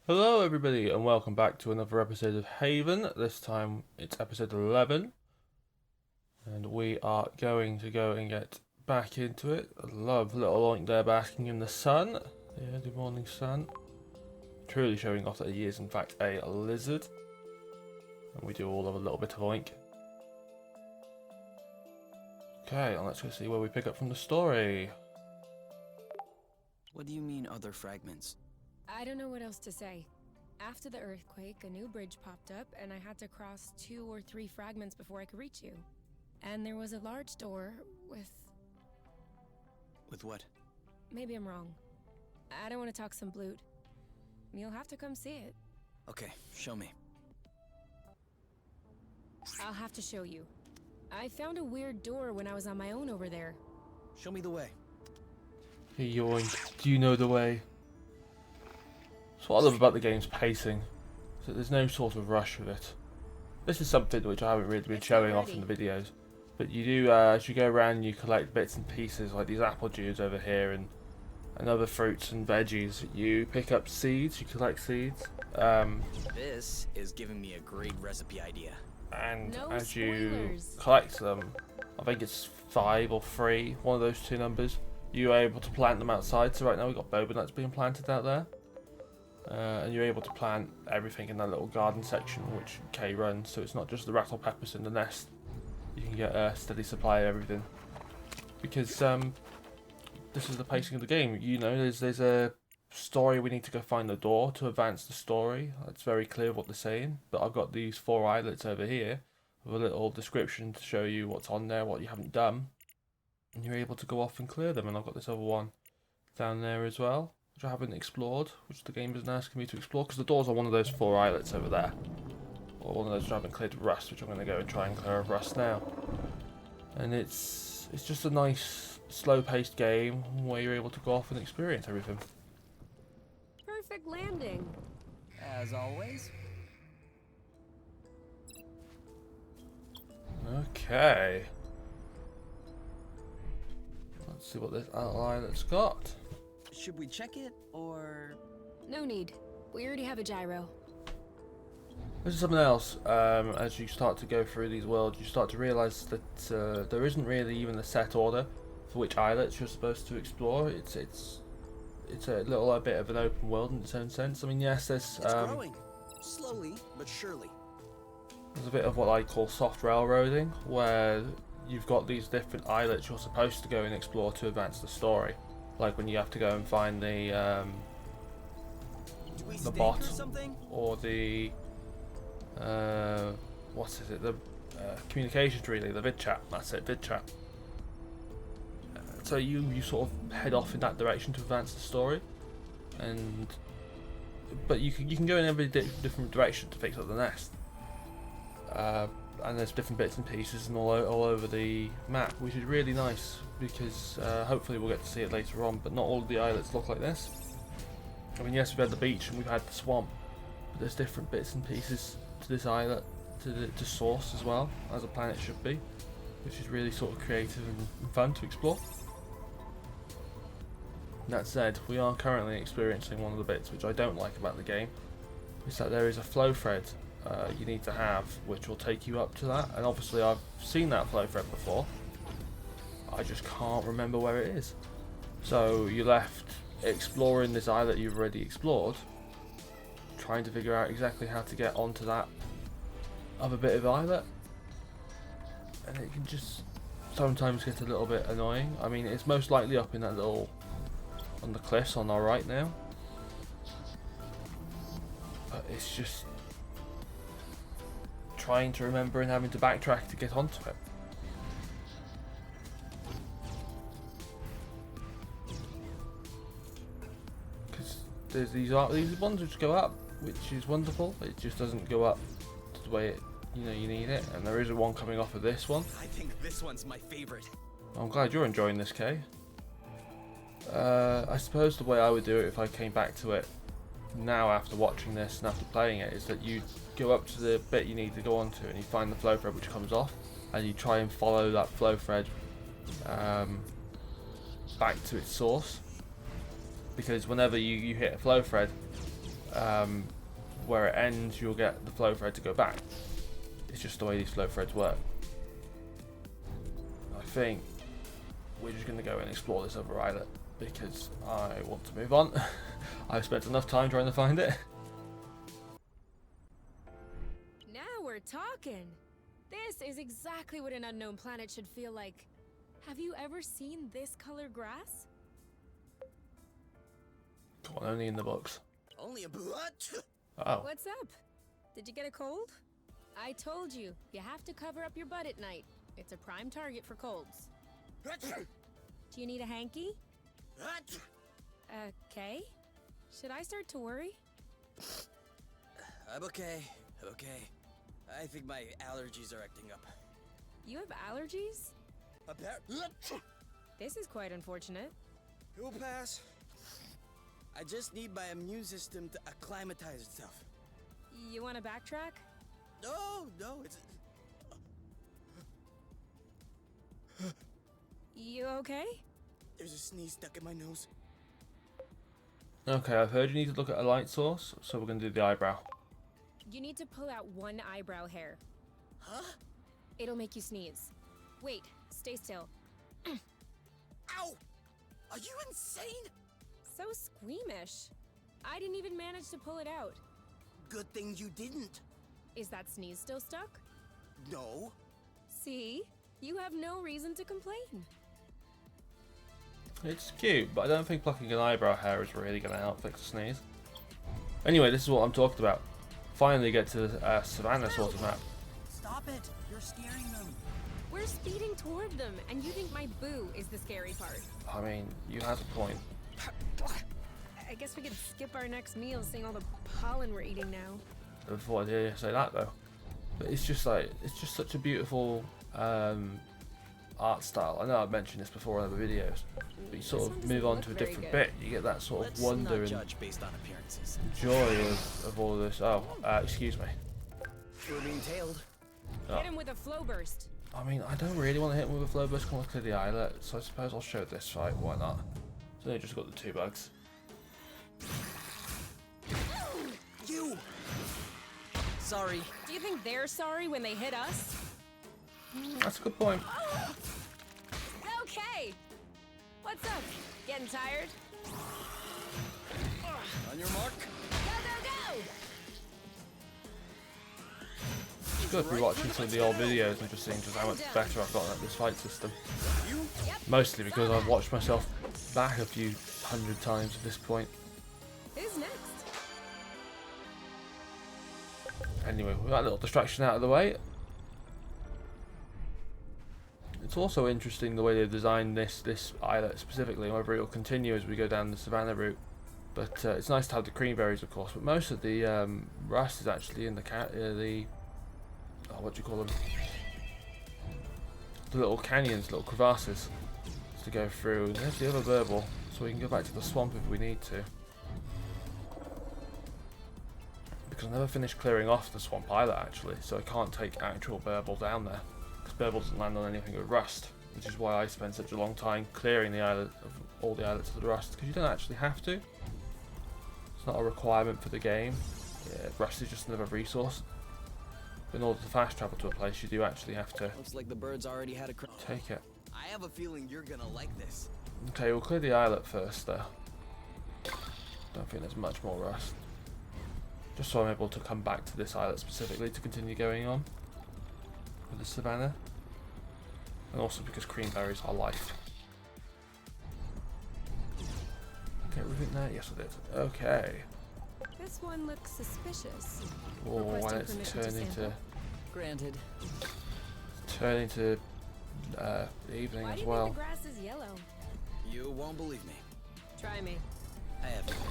Hello everybody and welcome back to another episode of Haven. This time it's episode 11 and we are going to go and get back into it. I love little Oink there basking in the sun. Yeah, good morning sun. Truly showing off that he is in fact a lizard. And we do all have a little bit of Oink. Okay, and let's go see where we pick up from the story. What do you mean other fragments? I don't know what else to say. After the earthquake, a new bridge popped up, and I had to cross 2 or 3 fragments before I could reach you. And there was a large door with... With what? Maybe I'm wrong. I don't want to talk some bloot. You'll have to come see it. Okay, show me. I'll have to show you. I found a weird door when I was on my own over there. Show me the way. Hey Yoink, do you know the way? That's what I love about the game's pacing, so there's no sort of rush with it. This is something which I haven't really been showing off in the videos, but you do, as you go around you collect bits and pieces like these apple juice over here and other fruits and veggies. You pick up seeds, you collect seeds, This is giving me a great recipe idea. and No as you spoilers. collect them, I think it's 5 or 3, one of those 2 numbers, you're able to plant them outside. So right now we've got boba nuts being planted out there. And you're able to plant everything in that little garden section which Kay runs, so it's not just the rattle peppers in the nest. You can get a steady supply of everything. Because this is the pacing of the game. You know, there's a story, we need to go find the door to advance the story. It's very clear what they're saying. But I've got these 4 islets over here with a little description to show you what's on there, what you haven't done. And you're able to go off and clear them. And I've got this other one down there as well, which I haven't explored, which the game isn't asking me to explore, because the doors are one of those 4 islets over there. Or one of those which I haven't cleared of rust, which I'm going to go and try and clear of rust now. And it's just a nice, slow-paced game where you're able to go off and experience everything. Perfect landing. As always. Okay. Let's see what this islet's got. Should we check it, or... No need. We already have a gyro. This is something else. As you start to go through these worlds, you start to realise that there isn't really even a set order for which islets you're supposed to explore. It's a little bit of an open world in its own sense. I mean, yes, It's growing. Slowly, but surely. there's a bit of what I call soft railroading, where you've got these different islets you're supposed to go and explore to advance the story. Like when you have to go and find the bot, Or something? or the what is it? The communications relay, the vid chat. That's it, vid chat. So you sort of head off in that direction to advance the story, but you can go in every different direction to fix up the nest. And there's different bits and pieces and all over the map, which is really nice because hopefully we'll get to see it later on. But not all of the islets look like this. I mean, yes, we've had the beach and we've had the swamp, but there's different bits and pieces to this islet, to source as well, as a planet should be, which is really sort of creative and fun to explore. That said, we are currently experiencing one of the bits which I don't like about the game, is that there is a flow thread you need to have, which will take you up to that. And obviously I've seen that flow thread before, I just can't remember where it is. So you're left exploring this islet you've already explored, trying to figure out exactly how to get onto that other bit of islet, and it can just sometimes get a little bit annoying. I mean, it's most likely up in that little, on the cliffs on our right now, but it's just trying to remember and having to backtrack to get onto it. Because there's these ones which go up, which is wonderful. It just doesn't go up to the way it, you need it. And there is a one coming off of this one. I think this one's my favorite. I'm glad you're enjoying this, Kay. I suppose the way I would do it if I came back to it now after watching this and after playing it is that you go up to the bit you need to go onto and you find the flow thread which comes off, and you try and follow that flow thread back to its source, because whenever you hit a flow thread, where it ends, you'll get the flow thread to go back. It's just the way these flow threads work. I think we're just going to go and explore this other islet because I want to move on. I've spent enough time trying to find it. Now we're talking. This is exactly what an unknown planet should feel like. Have you ever seen this color grass? Come on, only in the books. Only a what? Oh. What's up? Did you get a cold? I told you, you have to cover up your butt at night. It's a prime target for colds. Do you need a hanky? Okay. Should I start to worry? I'm okay. I'm okay. I think my allergies are acting up. You have allergies? This is quite unfortunate. It will pass. I just need my immune system to acclimatize itself. You want to backtrack? No, it's... You okay? There's a sneeze stuck in my nose. Okay, I've heard you need to look at a light source, so we're going to do the eyebrow. You need to pull out one eyebrow hair. Huh? It'll make you sneeze. Wait, stay still. Ow! Are you insane? So squeamish. I didn't even manage to pull it out. Good thing you didn't. Is that sneeze still stuck? No. See? You have no reason to complain. It's cute, but I don't think plucking an eyebrow hair is really going to help fix a sneeze. Anyway, this is what I'm talking about. Finally get to the savannah sort of map. Stop it! You're scaring them. We're speeding toward them, and you think my boo is the scary part. I mean, you have a point. I guess we could skip our next meal seeing all the pollen we're eating now. Before I hear you say that though. But it's just such a beautiful art style. I know I've mentioned this before in other videos, but you sort of move on to a different bit. You get that sort of wonder and judge based on appearances. joy of all of this. Oh, excuse me. We're being tailed. Oh. Hit him with a flow burst. I mean, I don't really want to hit him with a flow burst. Come on, clear the islet. So I suppose I'll show this fight. Why not? So they just got the 2 bugs. You! Sorry. Do you think they're sorry when they hit us? That's a good point. Okay. What's up? Getting tired? On your mark. Go, go, go! It's good for watching some of the old videos and just seeing just how much better I've gotten at this fight system. Mostly because I've watched myself back a few hundred times at this point. Who's next? Anyway, with that little distraction out of the way. It's also interesting the way they designed this islet specifically, and whether it will continue as we go down the savannah route. But it's nice to have the cream berries, of course. But most of the rust is actually in the what do you call them? The little canyons, little crevasses to go through. And there's the other burble, so we can go back to the swamp if we need to. Because I never finished clearing off the swamp islet actually, so I can't take actual burble down there. Because burble doesn't land on anything with rust, which is why I spend such a long time clearing the islet of all the islets of the rust. Because you don't actually have to. It's not a requirement for the game. Yeah, rust is just another resource. But in order to fast travel to a place, you do actually have to Looks like the birds already had a take it. I have a feeling you're gonna like this. Okay, we'll clear the islet first though. Don't think there's much more rust. Just so I'm able to come back to this islet specifically to continue going on with the savannah. And also because cream berries are life. Okay, everything there? Yes, I did. Okay. This one looks suspicious. Oh, and Requesting it's permission to sample. Granted. turning to evening Why do as you well. think the grass is yellow? You won't believe me. Try me. I have no idea.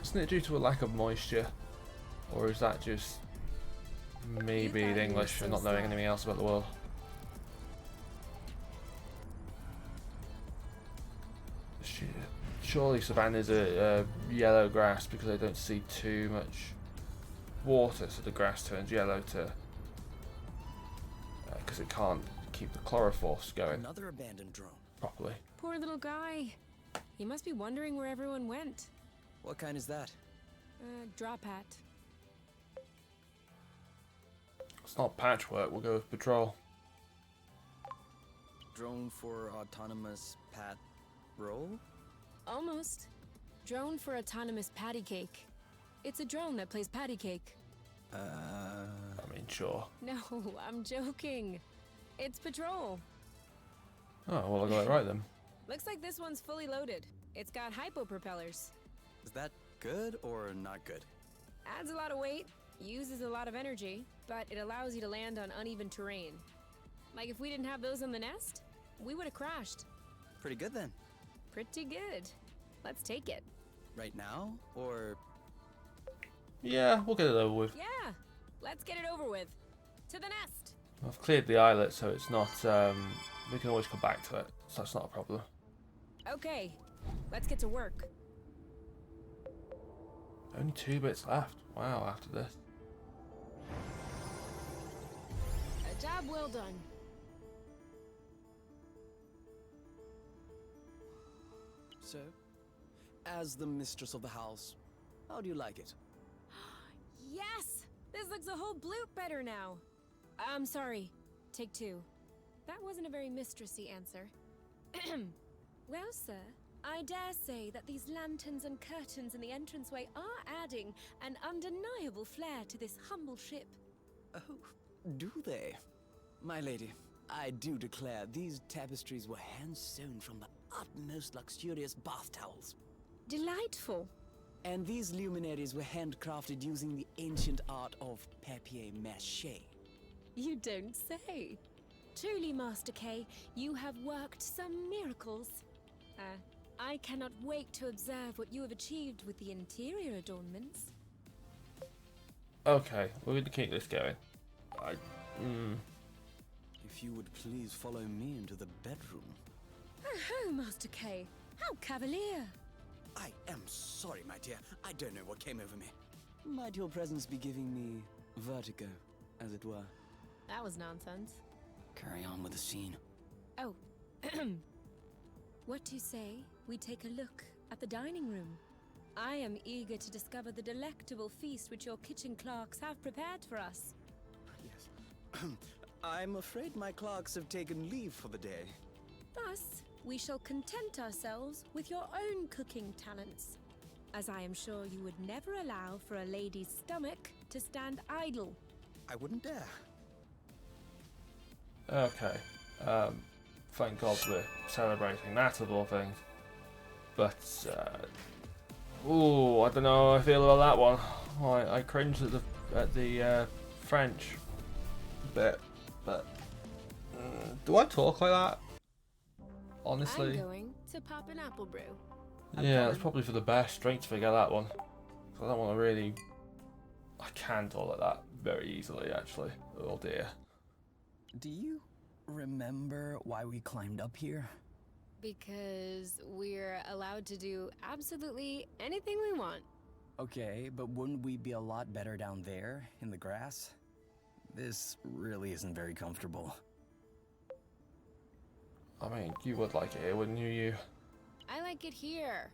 Isn't it due to a lack of moisture? Or is that just me You being thought you were English and so not knowing smart. anything else about the world? Surely savannas are yellow grass because they don't see too much water, so the grass turns yellow to because it can't keep the chlorophorus going Another abandoned drone. properly. Poor little guy. He must be wondering where everyone went. What kind is that? Drop hat. It's not patchwork, we'll go with patrol. Drone for autonomous patrol? Almost. Drone for autonomous patty cake. It's a drone that plays patty cake. I mean, sure. No, I'm joking. It's patrol. Oh, well, I got it right then. Looks like this one's fully loaded. It's got hypo propellers. Is that good or not good? Adds a lot of weight, uses a lot of energy, but it allows you to land on uneven terrain. Like if we didn't have those on the nest, we would have crashed. Pretty good then. Pretty good. Let's take it. Right now? Or... Yeah, we'll get it over with. Yeah, let's get it over with. To the nest. I've cleared the islet, so it's not, we can always come back to it, so that's not a problem. Okay, let's get to work. Only 2 bits left. Wow, after this. A job well done. So, as the mistress of the house, how do you like it? Yes! This looks a whole bloop better now. I'm sorry. Take 2. That wasn't a very mistressy answer. Well, sir, I dare say that these lanterns and curtains in the entranceway are adding an undeniable flair to this humble ship. Oh, do they? My lady, I do declare these tapestries were hand-sewn from the utmost luxurious bath towels. Delightful. And these luminaries were handcrafted using the ancient art of papier-mâché. You don't say. Truly, Master K, you have worked some miracles. I cannot wait to observe what you have achieved with the interior adornments. Okay, we're going to keep this going. If you would please follow me into the bedroom. Oh, Master K, how cavalier. I am sorry, my dear. I don't know what came over me. Might your presence be giving me vertigo, as it were? That was nonsense. Carry on with the scene. Oh, what do you say we take a look at the dining room? I am eager to discover the delectable feast which your kitchen clerks have prepared for us. Yes. I'm afraid my clerks have taken leave for the day. Thus, we shall content ourselves with your own cooking talents, as I am sure you would never allow for a lady's stomach to stand idle. I wouldn't dare. Okay. Thank God we're celebrating that of all things. But, ooh, I don't know how I feel about that one. I cringed at the French bit, but do I talk like that? Honestly. I'm going to pop an apple brew. Yeah, that's probably for the best. Straight to figure that one. I don't want to really... I can talk like that very easily, actually. Oh dear. Do you remember why we climbed up here? Because we're allowed to do absolutely anything we want. Okay, but wouldn't we be a lot better down there, in the grass? This really isn't very comfortable. I mean, you would like it here, wouldn't you? I like it here.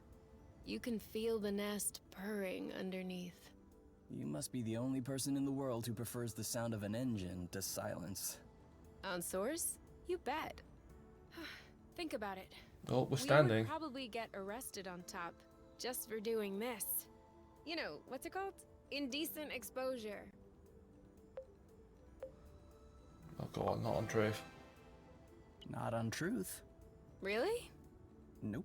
You can feel the nest purring underneath. You must be the only person in the world who prefers the sound of an engine to silence. On source? You bet. Think about it. Oh, we're We standing. would probably get arrested on top just for doing this. You know, what's it called? Indecent exposure. Oh god, not on truth. Not untruth. Really? Nope.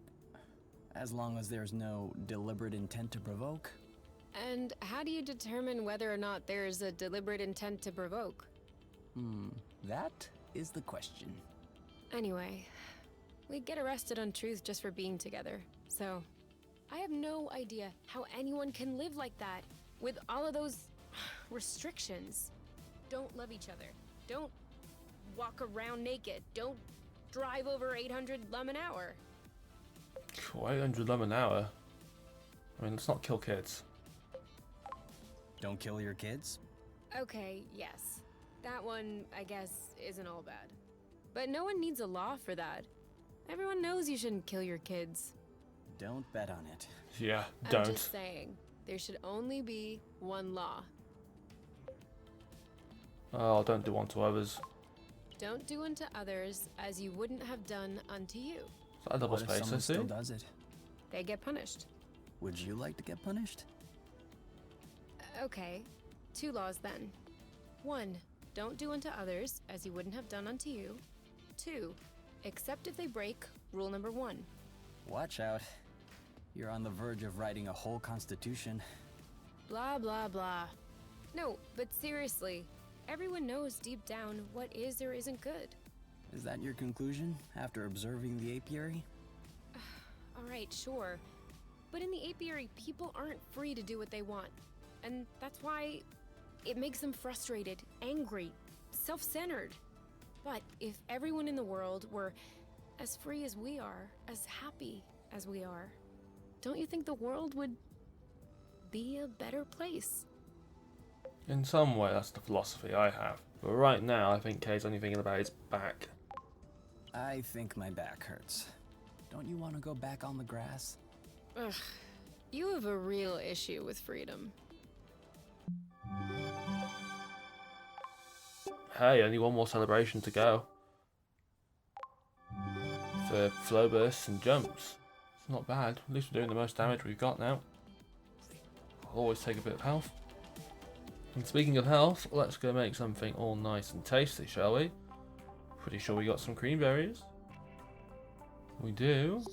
As long as there's no deliberate intent to provoke. And how do you determine whether or not there's a deliberate intent to provoke? That is the question. Anyway, we get arrested on truth just for being together. So, I have no idea how anyone can live like that with all of those restrictions. Don't love each other. Don't walk around naked. Don't drive over 800 lum an hour. 800 lum an hour? I mean, let's not kill kids. Don't kill your kids? Okay, yes. That one, I guess, isn't all bad. But no one needs a law for that. Everyone knows you shouldn't kill your kids. Don't bet on it. Yeah, I'm don't. just saying, there should only be one law. Oh, don't do unto others. Don't do unto others as you wouldn't have done unto you. Is that a double What if space, I someone see? still does it? They get punished. Would you like to get punished? Okay, 2 laws then. 1, don't do unto others as you wouldn't have done unto you. 2, except if they break rule number 1. Watch out. You're on the verge of writing a whole constitution. Blah, blah, blah. No, but seriously, everyone knows deep down what is or isn't good. Is that your conclusion after observing the apiary? Alright, sure. But in the apiary, people aren't free to do what they want. And that's why it makes them frustrated, angry, self-centered. But if everyone in the world were as free as we are, as happy as we are, don't you think the world would be a better place? In some way, that's the philosophy I have. But right now, I think Kay's only thinking about his back. I think my back hurts. Don't you want to go back on the grass? Ugh, you have a real issue with freedom. Hey, only one more celebration to go. For flow bursts and jumps. It's not bad. At least we're doing the most damage we've got now. I'll always take a bit of health. And speaking of health, let's go make something all nice and tasty, shall we? Pretty sure we got some cream berries. We do.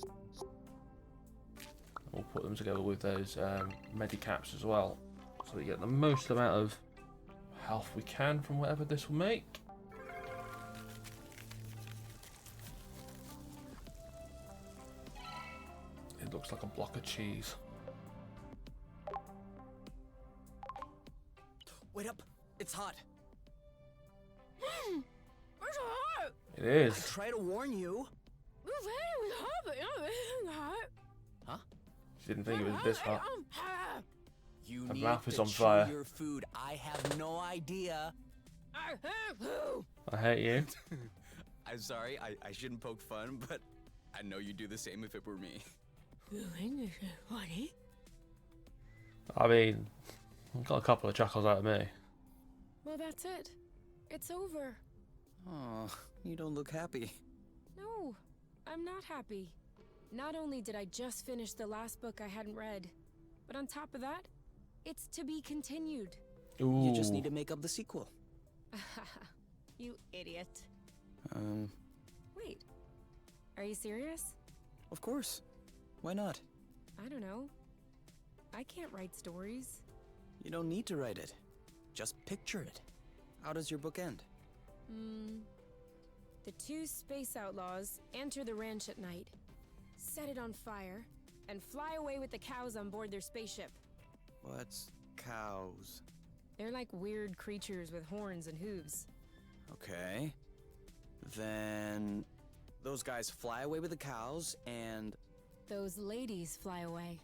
We'll put them together with those medicaps as well, so we get the most amount of health we can from whatever this will make. It looks like a block of cheese. Wait up! It's hot! It's hot! It I is. try to warn you! You said it was hot, but it's hot. Huh? She didn't think it was this hot. You My need mouth is to on chew fire. your food. I have no idea. I have to. I hate you. I'm sorry, I shouldn't poke fun, but I know you'd do the same if it were me. You think this is funny? I mean, got a couple of chuckles out of me. Well, that's it. It's over. Oh, you don't look happy. No, I'm not happy. Not only did I just finish the last book I hadn't read, but on top of that, it's to be continued. Ooh. You just need to make up the sequel. You idiot. Wait, are you serious? Of course. Why not? I don't know. I can't write stories. You don't need to write it. Just picture it. How does your book end? The 2 space outlaws enter the ranch at night, set it on fire, and fly away with the cows on board their spaceship. What's cows? They're like weird creatures with horns and hooves. Okay. Then those guys fly away with the cows and... Those ladies fly away.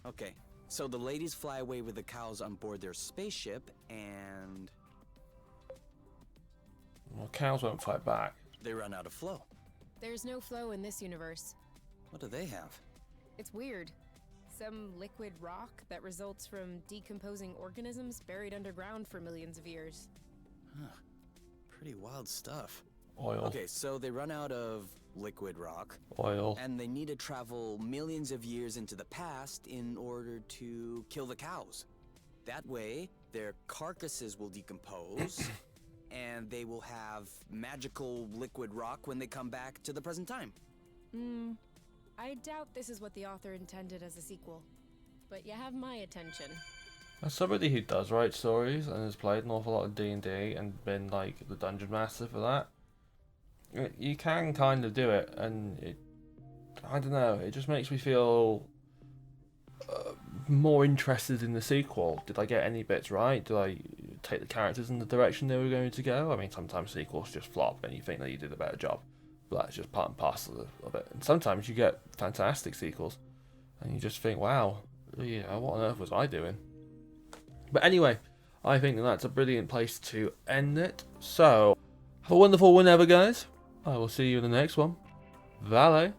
Okay, so the ladies fly away with the cows on board their spaceship and... Well, cows won't fight back. they run out of flow. There's no flow in this universe. What do they have? It's weird. Some liquid rock that results from decomposing organisms buried underground for millions of years. Huh. Pretty wild stuff. Oil. Okay, so they run out of liquid rock, Oil. and they need to travel millions of years into the past in order to kill the cows. That way, their carcasses will decompose, and they will have magical liquid rock when they come back to the present time. I doubt this is what the author intended as a sequel. But you have my attention. As somebody who does write stories and has played an awful lot of D&D and been like the dungeon master for that, you can kind of do it, and I don't know, it just makes me feel more interested in the sequel. Did I get any bits right? Did I take the characters in the direction they were going to go? I mean, sometimes sequels just flop and you think that you did a better job, but that's just part and parcel of it. And sometimes you get fantastic sequels and you just think, wow, yeah, what on earth was I doing? But anyway, I think that that's a brilliant place to end it. So, have a wonderful whenever, guys. I will see you in the next one. Valet.